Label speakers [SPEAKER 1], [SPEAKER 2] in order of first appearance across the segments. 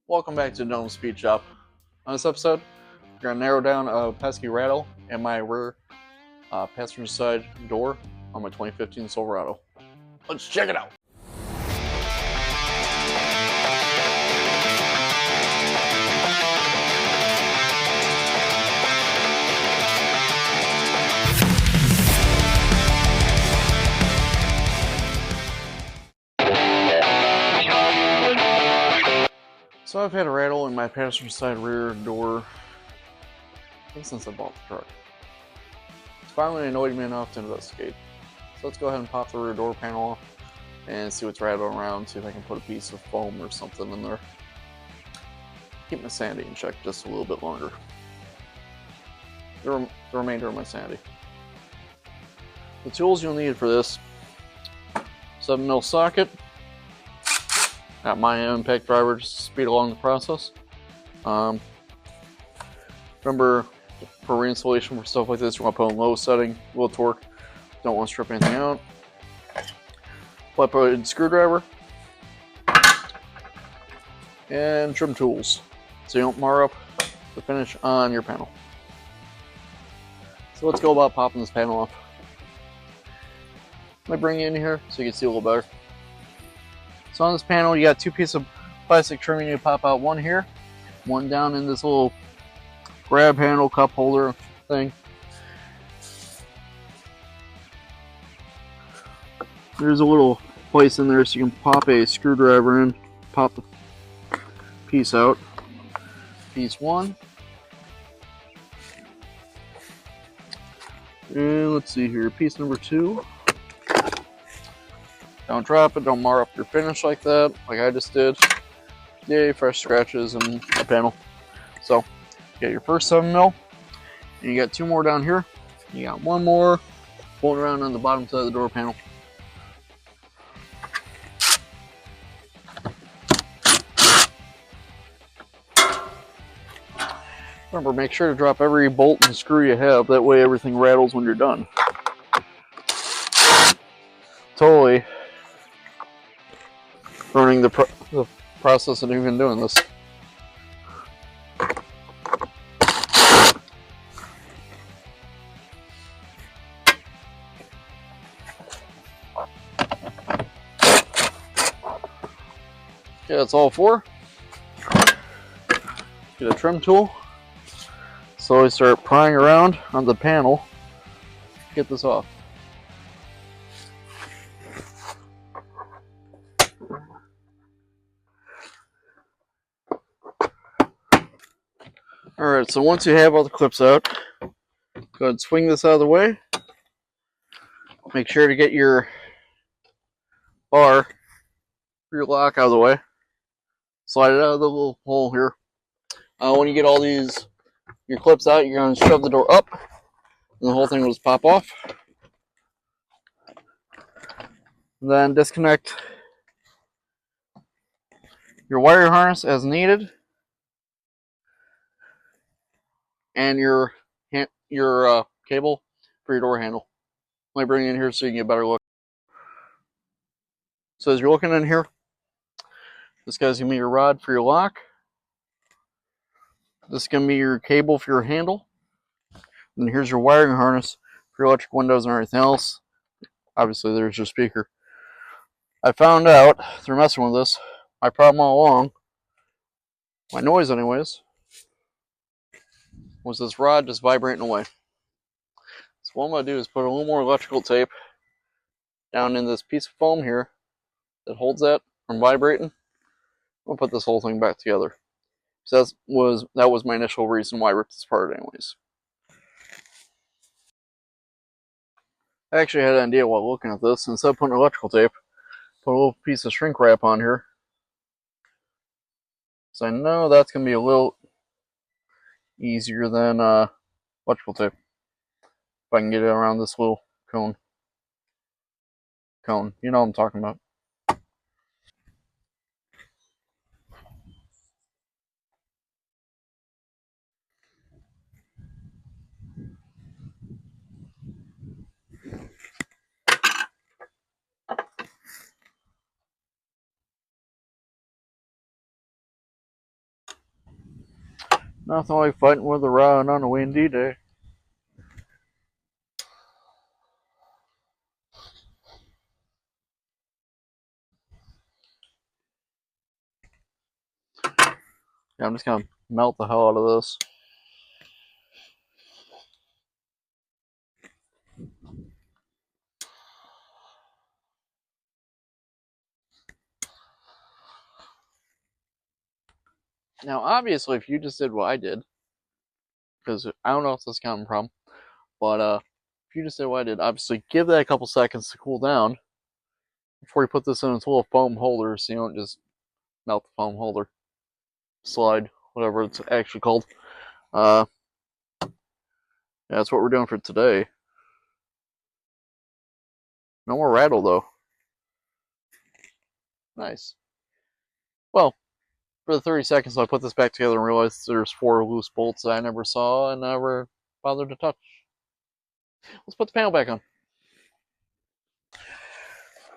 [SPEAKER 1] Welcome back to Dohm Speed Shop. On this episode, we're going to narrow down a pesky rattle and my rear passenger side door on my 2015 Silverado. Let's check it out. So I've had a rattle in my passenger side rear door since I bought the truck. It's finally annoyed me enough to investigate. So let's go ahead and pop the rear door panel off and see what's rattling around, see if I can put a piece of foam or something in there. Keep my sanity in check just a little bit longer. The remainder of my sanity. The tools you'll need for this: 7mm socket. Got my impact driver just to speed along the process. Remember, for reinstallation for stuff like this, you want to put in low setting, low torque. Don't want to strip anything out. Flat-bladed screwdriver and trim tools, so you don't mar up the finish on your panel. So let's go about popping this panel off. Let me bring you in here so you can see a little better. So on this panel, you got two pieces of plastic trim you need to pop out. One here, one down in this little grab handle cup holder thing. There's a little place in there so you can pop a screwdriver in, pop the piece out. Piece one. And let's see here, piece number two. Don't drop it, don't mar up your finish like that, like I just did. Yay, fresh scratches in the panel. So, you got your first 7mm, and you got two more down here. You got one more floating around on the bottom side of the door panel. Remember, make sure to drop every bolt and screw you have, that way everything rattles when you're done. Totally ruining the process of even doing this. Okay, that's all four. Get a trim tool. Slowly start prying around on the panel. Get this off. Alright, so once you have all the clips out, go ahead and swing this out of the way. Make sure to get your bar for your lock out of the way. Slide it out of the little hole here. When you get all your clips out, you're going to shove the door up, and the whole thing will just pop off. And then disconnect your wire harness as needed, and your cable for your door handle. Let me bring it in here so you can get a better look. So as you're looking in here, this guy's gonna be your rod for your lock. This is gonna be your cable for your handle. And here's your wiring harness for your electric windows and everything else. Obviously, there's your speaker. I found out through messing with this, my problem all along, my noise anyways, was this rod just vibrating away. So what I'm going to do is put a little more electrical tape down in this piece of foam here that holds that from vibrating. I'll put this whole thing back together. So that was my initial reason why I ripped this apart anyways. I actually had an idea while looking at this. Instead of putting electrical tape, put a little piece of shrink wrap on here. So I know that's going to be a little easier than electrical tape. If I can get it around this little cone. You know what I'm talking about. Nothing like fighting with a rod on a windy day. Yeah, I'm just gonna melt the hell out of this. Now, obviously, if you just did what I did, because I don't know if this is common problem, but if you just did what I did, obviously give that a couple seconds to cool down before you put this in its little foam holder, so you don't just melt the foam holder, slide, whatever it's actually called. Yeah, that's what we're doing for today. No more rattle though. Nice. Well, for the 30 seconds, I put this back together and realized there's 4 loose bolts that I never saw and never bothered to touch. Let's put the panel back on.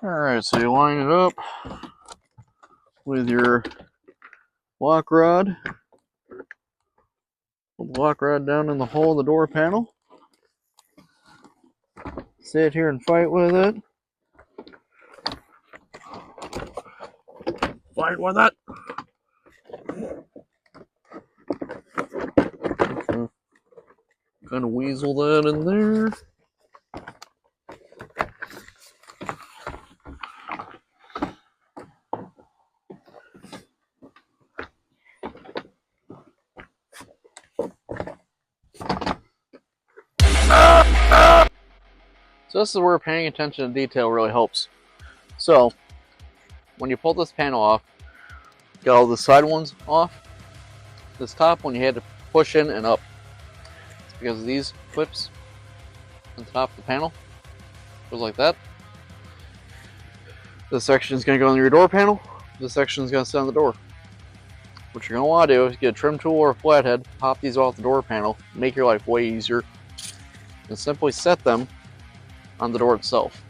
[SPEAKER 1] Alright, so you line it up with your lock rod. Put the lock rod down in the hole of the door panel. Sit here and fight with it. Fight with it! Okay. Kind of weasel that in there. So this is where paying attention to detail really helps. So, when you pull this panel off, get all the side ones off. This top one you had to push in and up. It's because of these clips on the top of the panel. Goes like that. This section is going to go on your door panel. This section is going to sit on the door. What you're going to want to do is get a trim tool or a flathead, pop these off the door panel, make your life way easier, and simply set them on the door itself.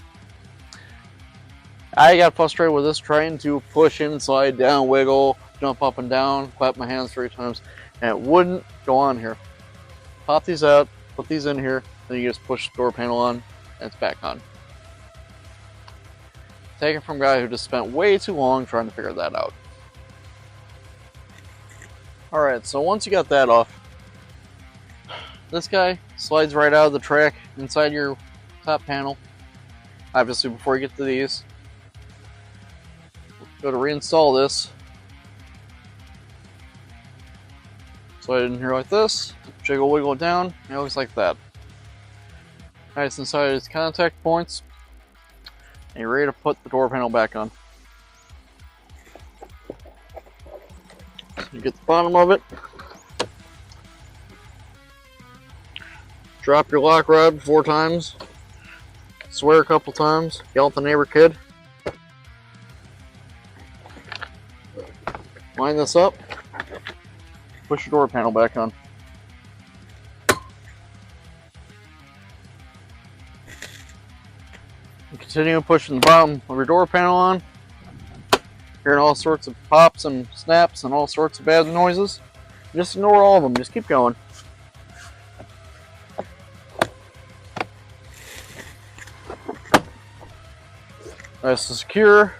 [SPEAKER 1] I got frustrated with this, trying to push in, slide down, wiggle, jump up and down, clap my hands 3 times, and it wouldn't go on here. Pop these out, put these in here, then you just push the door panel on, and it's back on. Take it from a guy who just spent way too long trying to figure that out. Alright, so once you got that off, this guy slides right out of the track inside your top panel. Obviously, before you get to these, go to reinstall this. Slide it in here like this, jiggle wiggle down, and it looks like that. Nice inside its contact points, and you're ready to put the door panel back on. So you get the bottom of it. Drop your lock rod 4 times. Swear a couple times. Yell at the neighbor kid. Line this up. Push your door panel back on. And continue pushing the bottom of your door panel on. Hearing all sorts of pops and snaps and all sorts of bad noises. Just ignore all of them. Just keep going. Nice and secure.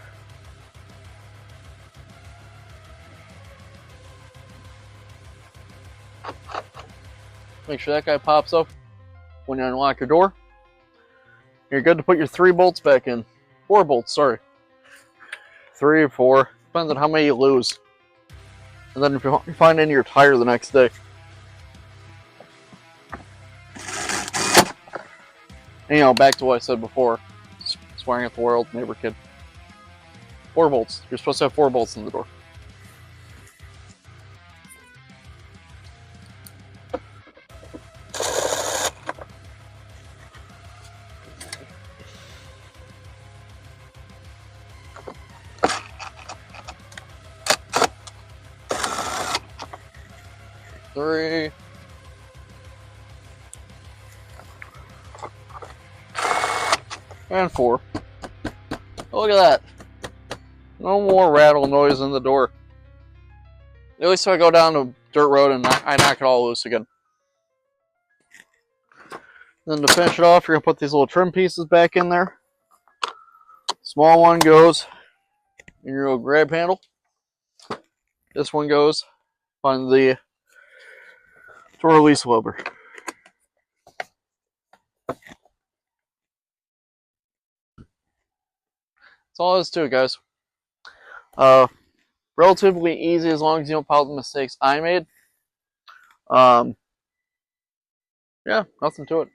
[SPEAKER 1] Make sure that guy pops up when you unlock your door. You're good to put your 3 bolts back in. 4 bolts, sorry. 3 or 4. Depends on how many you lose. And then if you find any, you're tired the next day. And, you know, back to what I said before. Swearing at the world, neighbor kid. 4 bolts. You're supposed to have 4 bolts in the door. Three. And 4. Look at that. No more rattle noise in the door. At least if I go down to dirt road, and I knock it all loose again. Then to finish it off, you're going to put these little trim pieces back in there. Small one goes in your little grab handle. This one goes on the door release lever. That's all there is to it, guys. Relatively easy as long as you don't follow the mistakes I made. Yeah, nothing to it.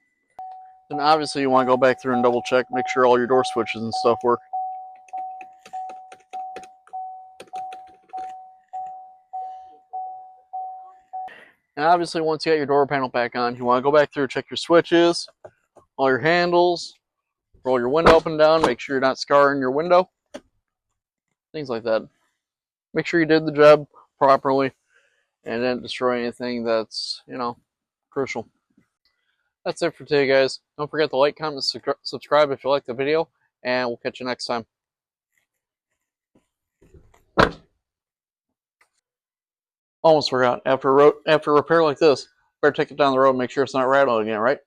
[SPEAKER 1] Then obviously you want to go back through and double check, make sure all your door switches and stuff work. And obviously once you got your door panel back on, you want to go back through, check your switches, all your handles, roll your window up and down, make sure you're not scarring your window. Things like that. Make sure you did the job properly and didn't destroy anything that's, crucial. That's it for today, guys. Don't forget to like, comment, and subscribe if you like the video, and we'll catch you next time. Almost forgot. After a repair like this, better take it down the road and make sure it's not rattling again, right?